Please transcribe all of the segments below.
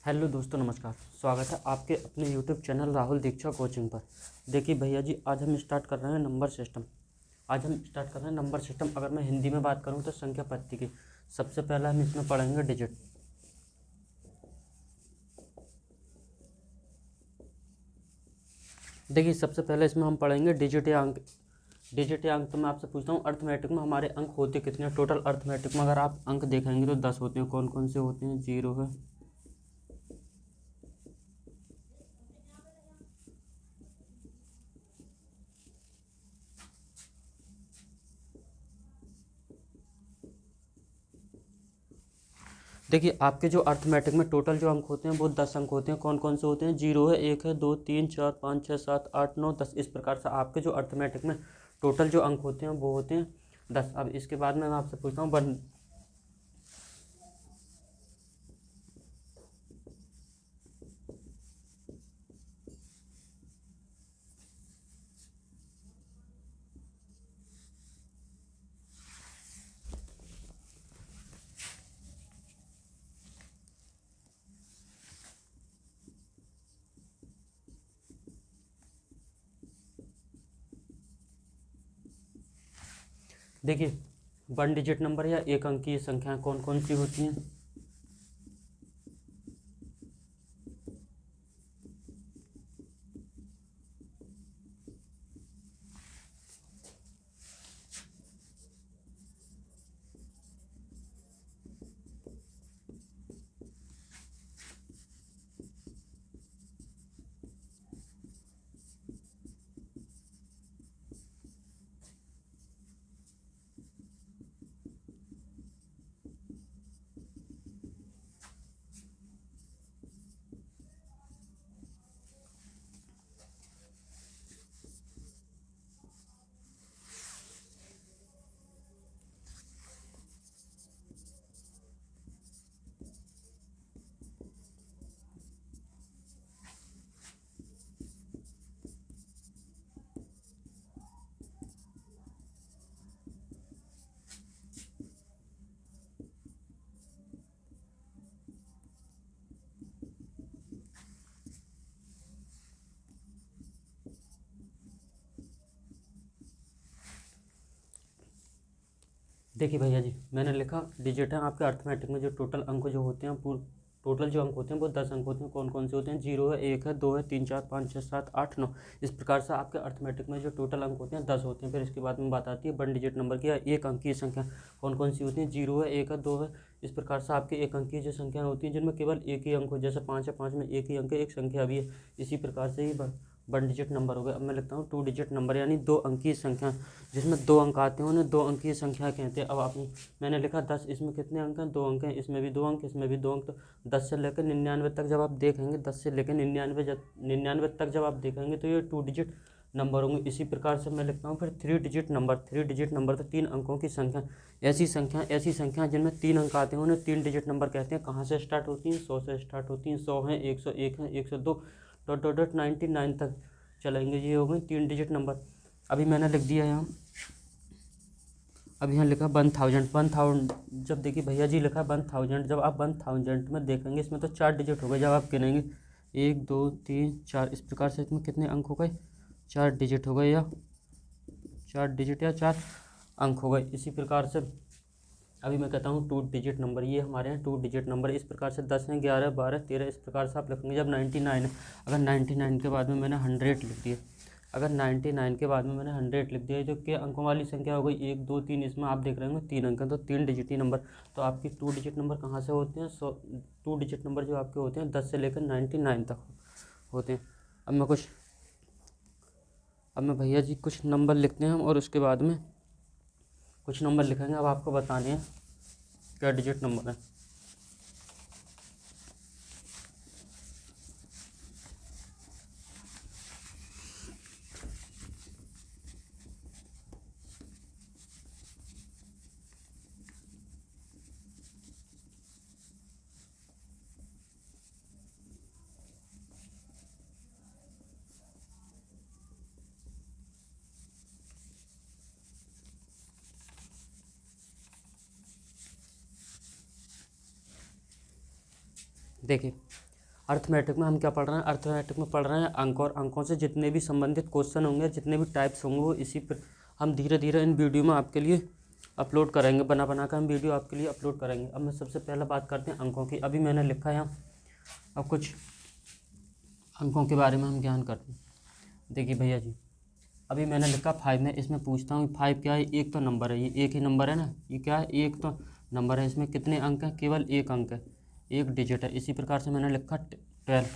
Hello दोस्तों, नमस्कार। स्वागत है आपके अपने यूट्यूब चैनल राहुल दीक्षा कोचिंग पर। देखिए भैया जी, आज हम स्टार्ट कर रहे हैं नंबर सिस्टम। अगर मैं हिंदी में बात करूं तो संख्या पत्ती की। सबसे पहला हम इसमें पढ़ेंगे डिजिट। देखिए, सबसे पहले इसमें हम पढ़ेंगे डिजिट या अंक। डिजिट या अंक तो मैं आपसे पूछता हूँ, अर्थमेटिक में हमारे अंक होते कितने? टोटल अर्थमेटिक में अगर आप अंक देखेंगे तो 10 होते हैं। कौन कौन से होते हैं? 0 है, देखिए आपके जो अर्थमेटिक में टोटल जो अंक होते हैं वो 10 अंक होते हैं। कौन कौन से होते हैं? 0 है, 1 है, 2, 3, 4, 5, 6, 7, 8, 9, 10। इस प्रकार से आपके जो अर्थमेटिक में टोटल जो अंक होते हैं वो होते हैं 10। अब इसके बाद में मैं आपसे पूछता हूँ वन। देखिए, वन डिजिट नंबर या एक अंकीय संख्याएं कौन कौन सी होती हैं? देखिए भैया जी, मैंने लिखा डिजिट है आपके अर्थमेटिक में जो टोटल अंक जो होते हैं टोटल जो अंक होते हैं वो 10 अंक होते हैं। कौन कौन से होते हैं? 0 है, 1 है, 2 है, 3, 4, 5, 6, 7, 8, 9। इस प्रकार से आपके अर्थमेटिक में जो टोटल अंक होते हैं 10 होते हैं। फिर इसके बाद में बात आती है वन डिजिट नंबर की या एक अंकीय संख्या। कौन कौन सी होती हैं? 0 है, 1 है, 2 है। इस प्रकार से आपके एक अंकीय जो संख्या होती हैं जिनमें केवल एक ही अंक हो, जैसे 5 है, 5 में एक ही अंक है, एक संख्या भी है। इसी प्रकार से ही वन डिजिट नंबर हो गया। अब मैं लिखता हूँ टू डिजिट नंबर, यानी दो अंकीय संख्या जिसमें दो अंक आते हैं उन्हें दो अंकीय संख्या कहते हैं। अब आपने मैंने लिखा 10, इसमें कितने अंक हैं? 2 अंक हैं। इसमें भी 2 अंक, इसमें भी 2 अंक। तो 10 से लेकर 99 तक जब आप देखेंगे, 10 से लेकर 99 तक जब आप देखेंगे तो ये टू डिजिट नंबर होंगे। इसी प्रकार से मैं लिखता हूँ फिर three digit number. Three digit number तो 3 अंकों की संख्या। ऐसी संख्या जिनमें 3 अंक आते हैं उन्हें 3 डिजिट नंबर कहते हैं। कहाँ से स्टार्ट होती हैं? 100 से स्टार्ट होती हैं। 100 है, 101 है, 102 डॉट डॉट डॉट 99 तक चलेंगे। ये हो गई 3 डिजिट नंबर। अभी मैंने लिख दिया यहाँ, अब यहाँ लिखा 1000। 1000 जब देखिए भैया जी लिखा 1000, जब आप 1000 में देखेंगे इसमें तो 4 डिजिट हो गए। जब आप गिनेंगे 1, 2, 3, 4, इस प्रकार से इसमें कितने अंक हो गए? 4 डिजिट हो गए, या 4 डिजिट या 4 अंक हो गए। इसी प्रकार से अभी मैं कहता हूँ टू डिजिट नंबर। ये हमारे यहाँ टू डिजिट नंबर। इस प्रकार से 10 है, 11, 12, 13, इस प्रकार से आप लिखेंगे। जब 99 है, अगर 99 के बाद में मैंने 100 लिख दिया, अगर 99 के बाद में मैंने 100 लिख दिया, जो कि अंकों वाली संख्या हो गई 1, 2, 3, इसमें आप देख रहे होंगे 3 अंक हैं, तो 3 डिजिट नंबर। तो आपकी टू डिजिट नंबर कहाँ से होते हैं? टू डिजिट नंबर जो आपके होते हैं 10 से लेकर 99 तक होते हैं। अब मैं कुछ अब मैं भैया जी कुछ नंबर लिखते हैं हम, और उसके बाद में कुछ नंबर लिखेंगे। अब आपको बताने हैं क्या डिजिट नंबर है। देखिए, अर्थमेटिक में हम क्या पढ़ रहे हैं, अर्थमेटिक में पढ़ रहे हैं अंक, और अंकों से जितने भी संबंधित क्वेश्चन होंगे, जितने भी टाइप्स होंगे, वो इसी पर हम धीरे धीरे इन वीडियो में आपके लिए अपलोड करेंगे, बना बना कर हम वीडियो आपके लिए अपलोड करेंगे। अब मैं सबसे पहले बात करते हैं अंकों की। अभी मैंने लिखा है यहाँ, अब कुछ अंकों के बारे में हम ज्ञान करते हैं। देखिए भैया जी, अभी मैंने लिखा 5 में, इसमें पूछता हूँ 5 क्या है, एक तो नंबर है, ये एक ही नंबर है ना, ये क्या है, एक तो नंबर है। इसमें कितने अंक हैं, केवल एक अंक है, एक डिजिट है। इसी प्रकार से मैंने लिखा 12।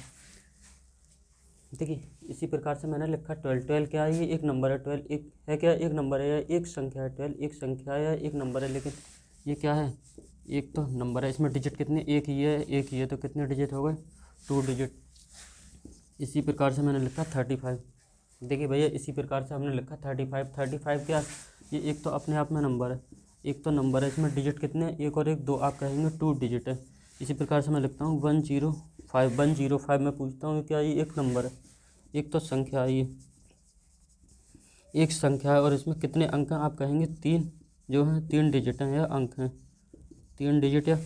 देखिए इसी प्रकार से मैंने लिखा 12। 12 क्या है, ये एक नंबर है, 12 एक है, क्या एक नंबर है या एक संख्या है, 12 एक संख्या है या एक नंबर है, लेकिन ये क्या है, एक तो नंबर है। इसमें डिजिट कितने, एक ही है, एक ही है, तो कितने डिजिट हो गए, 2 डिजिट। इसी प्रकार से मैंने लिखा 35। देखिए भैया इसी प्रकार से हमने लिखा 35। 35 क्या, ये एक तो अपने आप में नंबर है, एक तो नंबर है, इसमें डिजिट कितने हैं, एक और एक, दो, आप कहेंगे 2 डिजिट है। इसी प्रकार से मैं लिखता हूँ 105। 105 में पूछता हूँ क्या, ये एक नंबर है, एक तो संख्या है, ये एक संख्या है, और इसमें कितने अंक हैं, आप कहेंगे 3 जो हैं, 3 डिजिट हैं या अंक हैं, 3 डिजिट या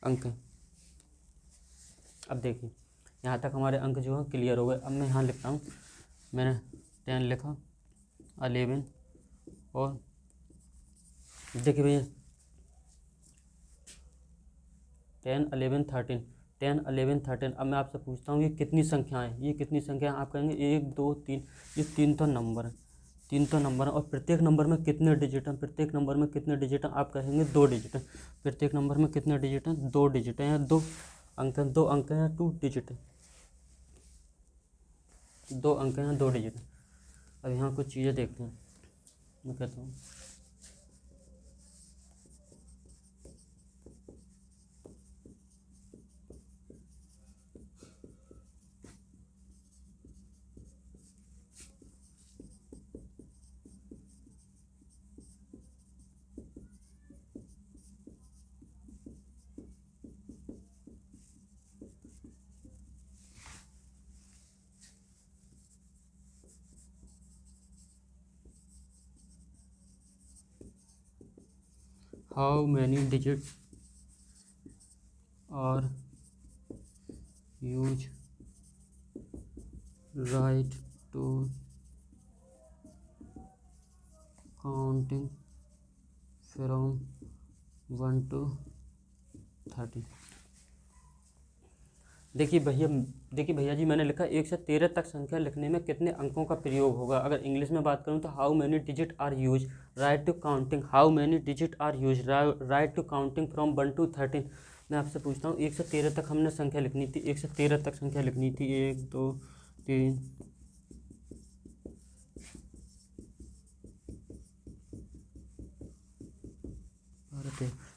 अंक हैं। अब देखिए यहाँ तक हमारे अंक जो हैं क्लियर हो गए। अब मैं यहाँ लिखता हूँ, मैंने 10 लिखा, 11, और देखिए भैया 10, 11, 13, 10, 11, 13। अब मैं आपसे पूछता हूँ ये कितनी संख्याएँ हैं, ये कितनी संख्याएँ, आप कहेंगे 1, 2, 3, ये 3 तो नंबर है, 3 तो नंबर है। और प्रत्येक नंबर में कितने डिजिट हैं, प्रत्येक नंबर में कितने डिजिट हैं, आप कहेंगे 2 डिजिट हैं। प्रत्येक नंबर में कितने डिजिट हैं, 2 डिजिट हैं, या 2 अंक हैं, 2 अंक हैं या 2 डिजिट हैं, 2 अंक हैं या 2 डिजिट हैं। अब यहाँ कुछ चीज़ें देखते हैं, मैं कहता हूँ how many digit are use write to counting from 1 to 30। देखिए भैया जी, मैंने लिखा 1 से 13 तक संख्या लिखने में कितने अंकों का प्रयोग होगा। अगर इंग्लिश में बात करूं तो how many digit are use write to counting, how many digit are use write to counting from 1 to 13। मैं आपसे पूछता हूँ 1 से 13 तक हमने संख्या लिखनी थी, 1 से 13 तक संख्या लिखनी थी, 1, 2, 3,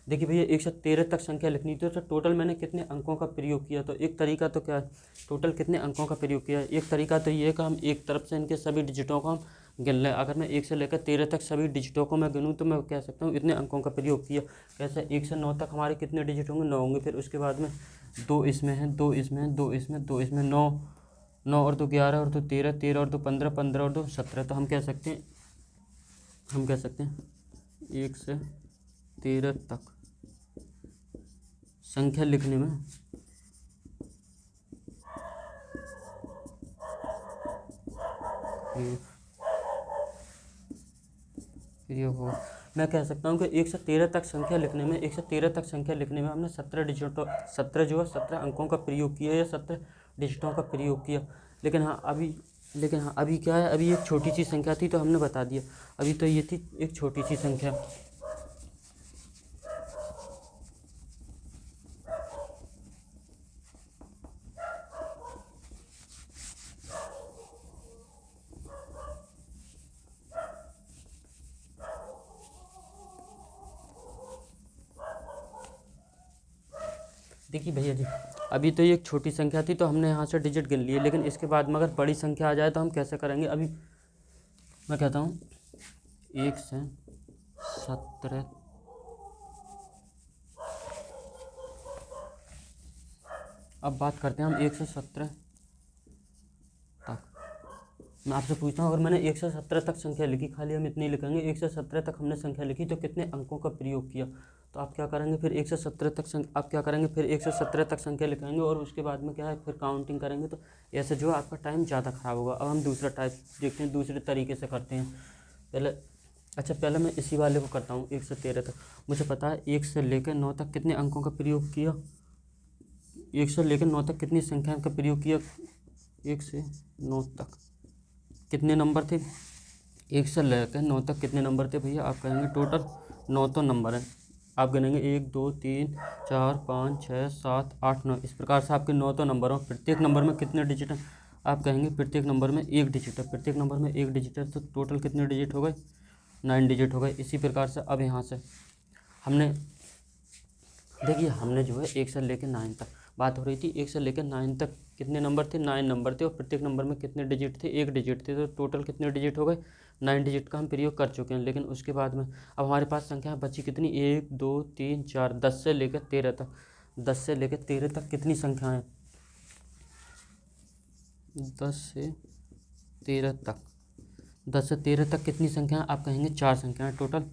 देखिए भैया 1 से 13 तक संख्या लिखनी थी, तो टोटल मैंने कितने अंकों का प्रयोग किया। तो एक तरीका तो क्या है, टोटल कितने अंकों का प्रयोग किया है, एक तरीका तो ये है कि हम एक तरफ से इनके सभी डिजिटों को हम गिन लें। अगर मैं 1 से लेकर 13 तक सभी डिजिटों को मैं गिनूँ तो मैं कह सकता हूँ इतने अंकों का प्रयोग किया। कैसे, 1 से 9 तक हमारे कितने डिजिट होंगे, 9 होंगे। फिर उसके बाद में 2 इसमें हैं, 2 इसमें हैं, 2 इसमें, 2 इसमें, 9, 9 और 2 11 और 2 13, 13 और 2 15, 15 और 2 17। तो हम कह सकते हैं 1 से 13 तक संख्या लिखने में प्रयोग होगा। मैं कह सकता हूँ कि 1 से 13 तक संख्या लिखने में, 1 से 13 तक संख्या लिखने में हमने 17 डिजिटों 17 जो है 17 अंकों का प्रयोग किया या 17 डिजिटों का प्रयोग किया। लेकिन हाँ अभी क्या है, अभी एक छोटी सी संख्या थी तो हमने बता दिया। अभी तो ये थी एक छोटी सी संख्या। देखिए भैया जी, अभी तो ये एक छोटी संख्या थी तो हमने यहाँ से डिजिट गिन लिए, लेकिन इसके बाद में अगर बड़ी संख्या आ जाए तो हम कैसे करेंगे। अभी मैं कहता हूँ 1 से 17, अब बात करते हैं हम 1 से 17 तक। मैं आपसे पूछता हूँ, अगर मैंने 1 से 17 तक संख्या लिखी, खाली हम इतनी लिखेंगे, 1 से 17 तक हमने संख्या लिखी तो कितने अंकों का प्रयोग किया। तो आप क्या करेंगे, फिर 117 तक आप क्या करेंगे, फिर 117 तक संख्या लिखाएंगे और उसके बाद में क्या है, फिर काउंटिंग करेंगे। तो ऐसे जो है आपका टाइम ज़्यादा ख़राब होगा। अब हम दूसरा टाइप देखते हैं, दूसरे तरीके से करते हैं। पहले मैं इसी वाले को करता हूँ 1 से 13 तक। मुझे पता है 1 से लेकर 9 तक कितने अंकों का प्रयोग किया, 1 से लेकर 9 तक कितनी संख्या का प्रयोग किया, 1 से 9 तक कितने नंबर थे, 1 से लेकर 9 तक कितने नंबर थे भैया, आप कहेंगे टोटल 9 तो नंबर हैं। आप गिनेंगे 1 2 3 4 5 6 7 8 9, इस प्रकार से आपके 9 तो नंबर हो। प्रत्येक नंबर में कितने डिजिट हैं, आप कहेंगे प्रत्येक नंबर में 1 डिजिट है, प्रत्येक नंबर में 1 डिजिट है, तो टोटल कितने डिजिट हो गए, 9 डिजिट हो गए। इसी प्रकार से अब यहाँ से हमने देखिए, हमने जो है 1 से लेकर 9 तक बात हो रही थी, 1 से लेकर 9 तक कितने नंबर थे, 9 नंबर थे, और प्रत्येक नंबर में कितने डिजिट थे, 1 डिजिट थे, तो टोटल कितने डिजिट हो गए, 9 डिजिट का हम प्रयोग कर चुके हैं। लेकिन उसके बाद में अब हमारे पास संख्या बची कितनी, 1 2 3 4, 10 से लेकर 13 तक, 10 से लेकर 13 तक कितनी संख्याएँ, 10 से 13 तक, 10 से 13 तक कितनी संख्याएँ, आप कहेंगे 4 संख्याएँ, टोटल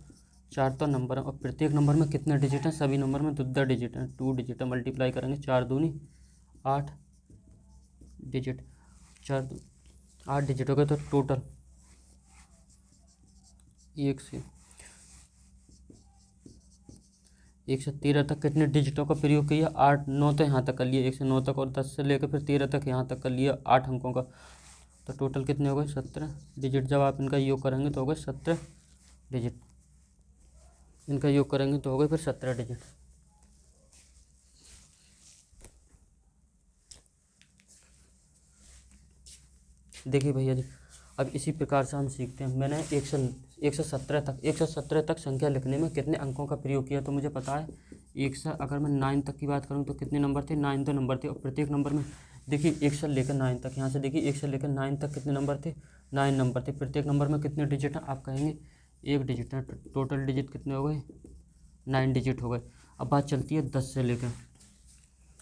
4 तो नंबर है। और प्रत्येक नंबर में कितने डिजिट हैं, सभी नंबर में 2 डिजिट हैं, 2 डिजिट है। मल्टीप्लाई करेंगे, 4 दूनी 8 डिजिट, 4 8 डिजिट हो गए। तो टोटल 1 से 13 तक कितने डिजिटों का प्रयोग किया, 8 9 तो यहाँ तक कर लिए, 1 से 9 तक, और 10 से लेकर फिर 13 तक यहाँ तक कर लिया 8 अंकों का। तो टोटल कितने हो गए, 17 डिजिट। जब आप इनका योग करेंगे तो हो गए 17 डिजिट, इनका योग करेंगे तो हो गए फिर 17 डिजिट। देखिए भैया जी, अब इसी प्रकार से हम सीखते हैं। मैंने 117 तक संख्या लिखने में कितने अंकों का प्रयोग किया, तो मुझे पता है 1 से, अगर मैं 9 तक की बात करूं तो कितने नंबर थे, 9 तो नंबर थे। और प्रत्येक नंबर में देखिए 1 से लेकर 9 तक, यहाँ से देखिए 1 से लेकर 9 तक कितने नंबर थे, 9 नंबर थे। प्रत्येक नंबर में कितने डिजिट हैं, आप कहेंगे 1 डिजिट है। टोटल डिजिट कितने हो गए, 9 डिजिट हो गए। अब बात चलती है 10 से लेकर,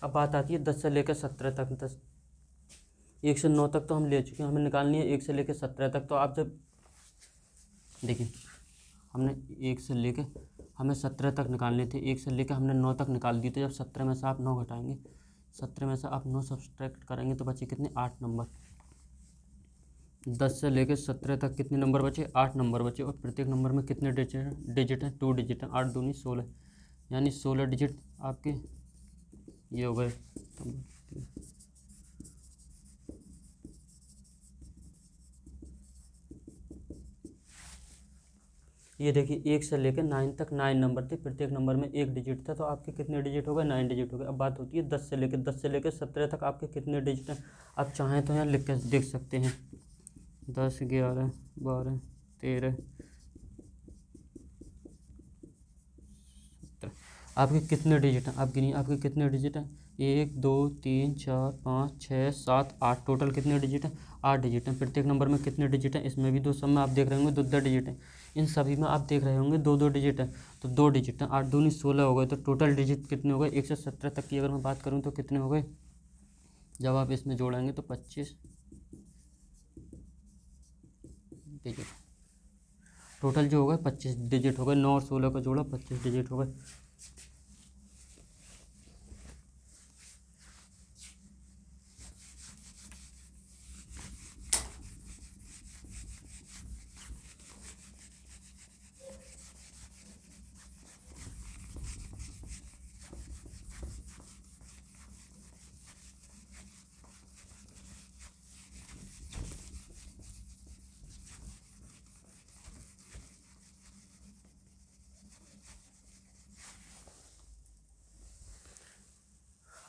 अब बात आती है 10 से लेकर 17 तक। 1 से 9 तक तो हम ले चुके हैं, हमें निकालनी है 1 से लेकर 17 तक। तो आप जब देखिए, हमने 1 से लेकर हमें 17 तक निकालने थे, 1 से लेकर हमने 9 तक निकाल दिए। तो जब 17 में से आप 9 घटाएंगे, 17 में से आप 9 सब्सट्रैक्ट करेंगे तो बचे कितने, 8 नंबर। 10 से लेकर 17 तक कितने नंबर बचे, 8 नंबर बचे। और प्रत्येक नंबर में कितने डिजिट हैं, 2 डिजिट हैं, 8 दूनी 16, यानी 16 डिजिट आपके ये हो गए। ये देखिए 1 से लेकर 9 तक 9 नंबर थे, प्रत्येक नंबर में 1 डिजिट था, तो आपके कितने डिजिट हो गए, 9 डिजिट हो गए। अब बात होती है 10 से लेकर 17 तक आपके कितने डिजिट हैं, आप चाहें तो यहाँ लिख कर देख सकते हैं, 10 11 12 13 17, आपके कितने डिजिट हैं, आप गिनिए आपके कितने डिजिट हैं, 1 2 3 4 5 6 7 8, टोटल कितने डिजिट हैं, 8 डिजिट हैं। प्रत्येक नंबर में कितने डिजिट हैं, इसमें भी दो, सब में आप देख रहे होंगे 2 डिजिट हैं, इन सभी में आप देख रहे होंगे 2 डिजिट हैं। तो 2 डिजिट हैं, 8 दूनी 16 हो गए। तो टोटल डिजिट कितने हो गए, 1 से 17 तक की अगर मैं बात करूँ तो कितने हो गए, जब आप इसमें जोड़ेंगे तो 25 डिजिट, टोटल जो हो गए 25 डिजिट हो गए। 9 और 16 का जोड़ा 25 डिजिट हो गए।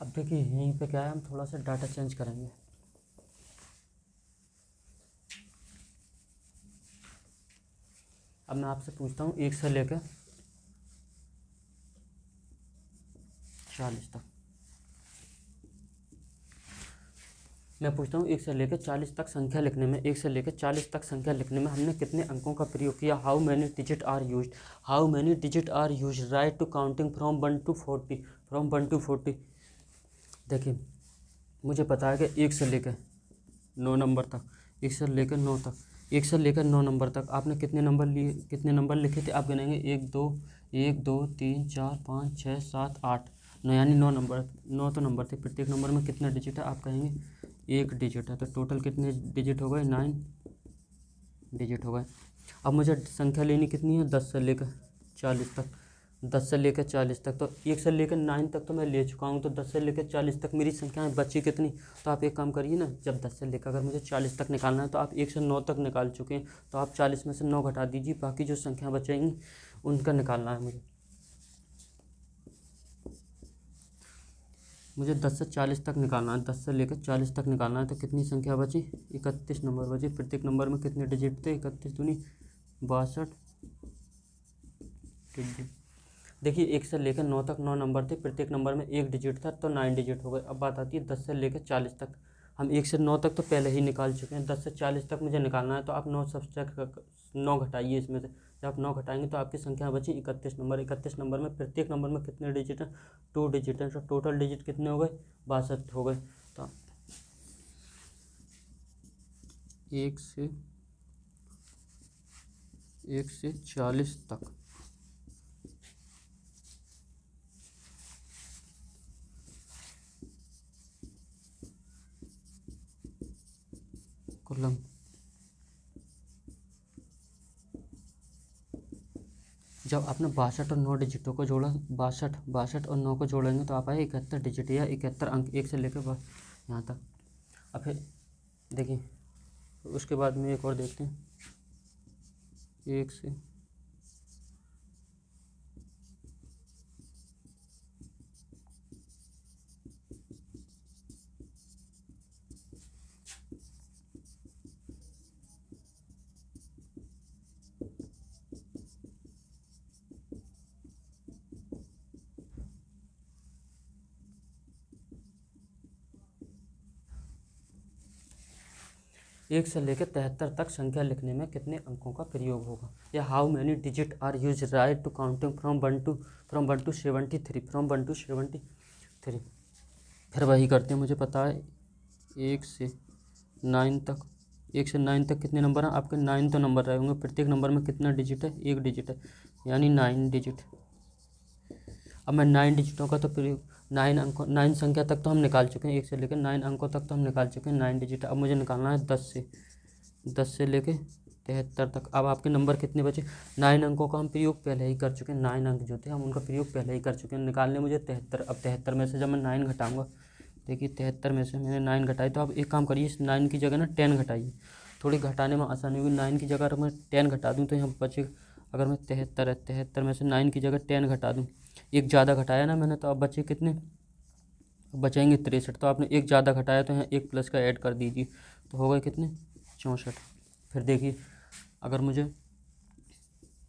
अब देखिए यहीं पे क्या है, हम थोड़ा सा डाटा चेंज करेंगे। अब मैं आपसे पूछता हूँ 1 से लेकर 40 तक, मैं पूछता हूँ 1 से लेकर 40 तक संख्या लिखने में, 1 से लेकर 40 तक संख्या लिखने में हमने कितने अंकों का प्रयोग किया। How many digit are use, how many digit are use, write to counting from 1 to 40, from 1 to 40। देखिए मुझे पता है कि 1 से लेकर 9 नंबर तक, 1 से लेकर 9 तक, 1 से लेकर 9 नंबर तक आपने कितने नंबर लिए, कितने नंबर लिखे थे, आप गिनेंगे 1 2 1 2 3 4 5 6 7 8 9, यानी 9 नंबर, 9 तो नंबर थे। प्रत्येक नंबर में कितना डिजिट है आप कहेंगे 1 डिजिट है, तो टोटल कितने डिजिट हो गए 9 डिजिट हो गए। अब मुझे संख्या लेनी कितनी है 10 से लेकर 40 तक, 10 से लेकर 40 तक, तो 1 से लेकर 9 तक तो मैं ले चुका हूँ, तो 10 से लेकर 40 तक मेरी संख्या बची कितनी। तो आप एक काम करिए ना, जब 10 से लेकर अगर मुझे 40 तक निकालना है तो आप 1 से 9 तक निकाल चुके हैं, तो आप 40 में से 9 घटा दीजिए, बाकी जो संख्या बचेंगी उनका निकालना है मुझे 10 से 40 तक निकालना है, 10 से लेकर 40 तक निकालना है। तो कितनी संख्या बची 31 नंबर बचे। प्रत्येक नंबर में कितने डिजिट थे 31 दूनी 62 डिजिट। देखिए 1 से लेकर 9 तक 9 नंबर थे, प्रत्येक नंबर में 1 डिजिट था, तो 9 डिजिट हो गए। अब बात आती है 10 से लेकर 40 तक। हम 1 से 9 तक तो पहले ही निकाल चुके हैं, 10 से 40 तक मुझे निकालना है, तो आप 9 सब्सट्रैक्ट 9 घटाइए इसमें से। जब आप 9 घटाएंगे तो आपकी संख्या बची 31 नंबर। 31 नंबर में प्रत्येक नंबर में कितने डिजिट हैं 2 डिजिट हैं, तो टोटल डिजिट कितने हो गए 62 हो गए। तो 1 से 40 तक कॉलम। जब आपने 62 और 9 डिजिटों को जोड़ा, 62 और 9 को जोड़ेंगे तो आप आए 71 डिजिट या 71 अंक, 1 से लेकर यहाँ तक। अब फिर देखिए उसके बाद में एक और देखते हैं, 1 से एक से लेकर 73 तक संख्या लिखने में कितने अंकों का प्रयोग होगा, या how many digit are use write to counting from 1 to 73, from 1 to 73। फिर वही करते हैं, मुझे पता है 1 से 9 तक, 1 से 9 तक कितने नंबर हैं आपके 9 तो नंबर रहे होंगे। प्रत्येक नंबर में कितना डिजिट है 1 डिजिट है, यानी 9 डिजिट। अब मैं 9 डिजिटों का तो प्रयोग 9 अंकों 9 संख्या तक तो हम निकाल चुके हैं, 1 से लेकर 9 अंकों तक तो हम निकाल चुके हैं 9 डिजिट। अब मुझे निकालना है 10 से लेके 73 तक। अब आपके नंबर कितने बचे 9 अंकों का हम प्रयोग पहले ही कर चुके हैं, 9 अंक जो थे हम उनका प्रयोग पहले ही कर चुके हैं। निकालने मुझे 73। अब 73 में से जब मैं 9 घटाऊंगा, देखिए 73 में से मैंने 9 घटाई, तो आप एक काम करिए इस 9 की जगह ना 10 घटाइए, थोड़ी घटाने में आसानी होगी। 9 की जगह अगर मैं 10 घटा दूँ तो यहाँ बचे, अगर मैं 73 है 73 में से 9 की जगह 10 घटा दूँ, एक ज़्यादा घटाया ना मैंने, तो अब बचे कितने, अब बचेंगे 63। तो आपने एक ज़्यादा घटाया तो यहाँ एक प्लस का ऐड कर दीजिए, तो हो गए कितने 64। फिर देखिए अगर मुझे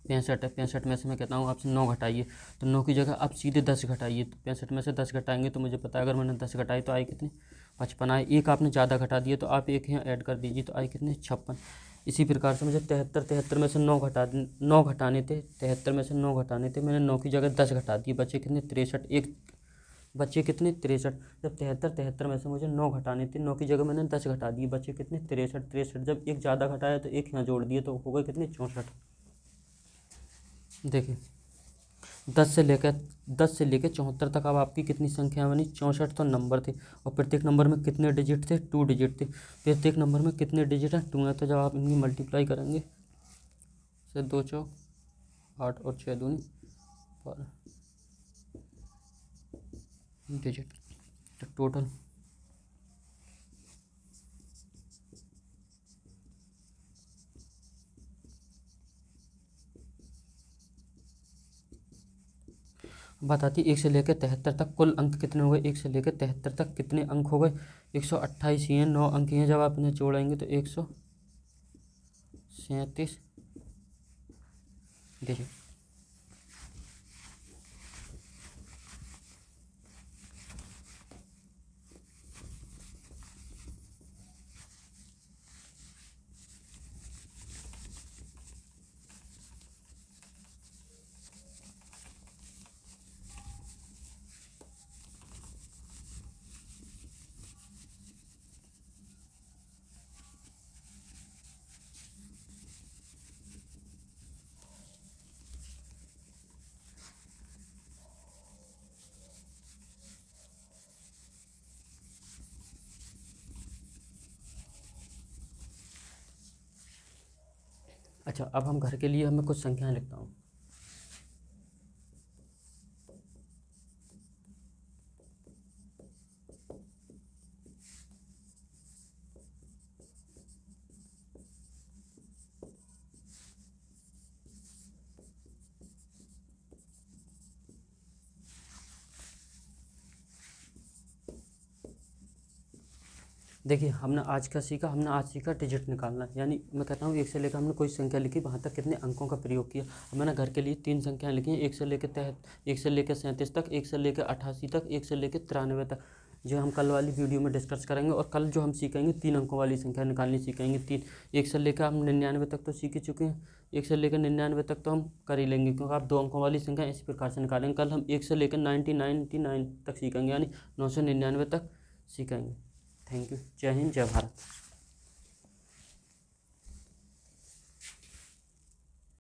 65 है, 65 में से मैं कहता हूँ आपसे 9 घटाइए, तो 9 की जगह आप सीधे 10 घटाइए, तो 65 में से 10 घटाएंगे तो मुझे पता है अगर मैंने 10 घटाई तो आई कितनी 55 आए। एक आपने ज़्यादा घटा दिया तो आप एक यहाँ ऐड कर दीजिए, तो आई कितने 56। इसी प्रकार से मुझे 73 में से 9 घटाने थे, 73 में से 9 घटाने थे, मैंने 9 की जगह 10 घटा दिए, बचे कितने 63, एक बचे कितने 63। जब 73 में से मुझे 9 घटाने थे, 9 की जगह मैंने 10 घटा दिए, बचे कितने 63। जब एक ज़्यादा घटाया तो एक यहाँ जोड़ दिए, तो हो गए कितने 64। देखिए 10 से लेकर 74 तक अब आपकी कितनी संख्या बनी 64 तो नंबर थे, और प्रत्येक नंबर में कितने डिजिट थे 2 डिजिट थे। प्रत्येक नंबर में कितने डिजिट हैं 2 हैं, तो जब आप इनकी मल्टीप्लाई करेंगे से 2 चौक 8 और 6 दूनी 12 डिजिट, तो टोटल बताती 1 से लेकर 73 तक कुल अंक कितने हो गए। 1 से लेकर 73 तक कितने अंक हो गए 128 ही हैं, 9 अंक ही हैं। जब आप इन्हें जोड़ेंगे तो 137 डिजिट। अच्छा, अब हम घर के लिए हमें कुछ संख्याएं लिखता हूँ। देखिए, हमने आज सीखा डिजिट निकालना। यानी मैं कहता हूँ 1 से लेकर हमने कोई संख्या लिखी, वहाँ तक कितने अंकों का प्रयोग किया। अब मैंने घर के लिए 3 संख्याएं लिखी हैं, 1 से लेकर 37 तक, 1 से लेकर 88 तक, 1 से लेकर 93 तक, जो हम कल वाली वीडियो में डिस्कस करेंगे। और कल जो हम सीखेंगे 3 अंकों वाली संख्या निकालनी सीखेंगे। 1 से लेकर हम 99 तक तो सीख ही चुके हैं, 1 से लेकर 99 तक तो हम कर ही लेंगे, क्योंकि आप 2 अंकों वाली संख्या इसी प्रकार से निकालेंगे। कल हम 1 से लेकर 99 तक सीखेंगे, यानी 999 तक सीखेंगे। Thank you. जय हिंद, जय भारत।